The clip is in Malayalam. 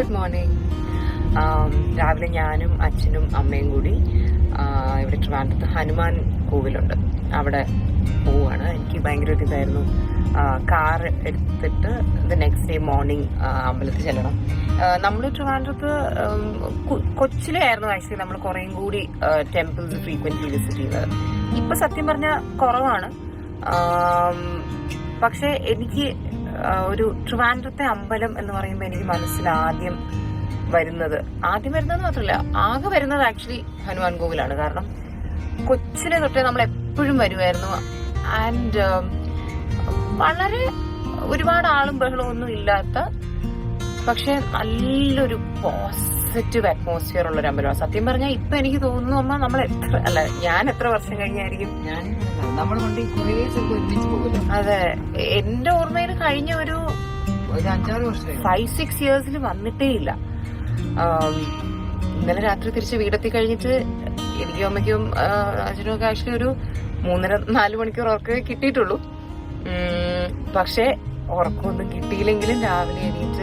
Good morning. രാവിലെ ഞാനും അച്ഛനും അമ്മയും കൂടി ഇവിടെ ട്രിവാൻഡ്രത്ത് ഹനുമാൻ കോവിലുണ്ട്, അവിടെ പോവുകയാണ്. എനിക്ക് ഭയങ്കര ഒരു ഇതായിരുന്നു കാർ എടുത്തിട്ട് നെക്സ്റ്റ് ഡേ മോർണിംഗ് അമ്പലത്തിൽ ചെല്ലണം. നമ്മൾ ട്രിവാൻഡ്രത്ത് കൊച്ചിലെ ആയിരുന്നു ആക്ച്വലി നമ്മൾ കുറേയും കൂടി ടെമ്പിൾസ് ഫ്രീക്വന്റ്ലി വിസിറ്റ് ചെയ്തത്. ഇപ്പൊ സത്യം പറഞ്ഞാൽ കുറവാണ്. പക്ഷെ എനിക്ക് ഒരു ട്രിവാൻഡ്രത്തെ അമ്പലം എന്ന് പറയുമ്പോൾ എനിക്ക് മനസ്സിൽ ആദ്യം വരുന്നത് മാത്രമല്ല, ആകെ വരുന്നത് ആക്ച്വലി ഹനുമാൻ കോവിലാണ്. കാരണം കൊച്ചിലെ തൊട്ടേ നമ്മൾ എപ്പോഴും വരുമായിരുന്നു. ആൻഡ് വളരെ ഒരുപാട് ആളും ബഹളവും ഒന്നും ഇല്ലാത്ത, പക്ഷെ നല്ലൊരു പോസിറ്റീവ് അറ്റ്മോസ്ഫിയർ ഉള്ള ഒരു അമ്പലമാണ്. സത്യം പറഞ്ഞാൽ ഇപ്പൊ എനിക്ക് തോന്നുന്നു അമ്മ നമ്മൾ ഞാൻ എത്ര വർഷം കഴിഞ്ഞായിരിക്കും അതെ, എന്റെ ഓർമ്മയിൽ കഴിഞ്ഞ ഒരു 5-6 വർഷം 5-6 ഇയേഴ്സിൽ വന്നിട്ടേ ഇല്ല. ഇന്നലെ രാത്രി തിരിച്ച് വീടെത്തി കഴിഞ്ഞിട്ട് എനിക്കും അമ്മയ്ക്കും അച്ഛനും ഒക്കെ ആക്ച്വലി ഒരു 3-4 മണിക്കൂർ ഉറക്കമേ കിട്ടിയിട്ടുള്ളൂ. പക്ഷെ ഉറക്കമൊന്നും കിട്ടിയില്ലെങ്കിലും രാവിലെ എണീറ്റ്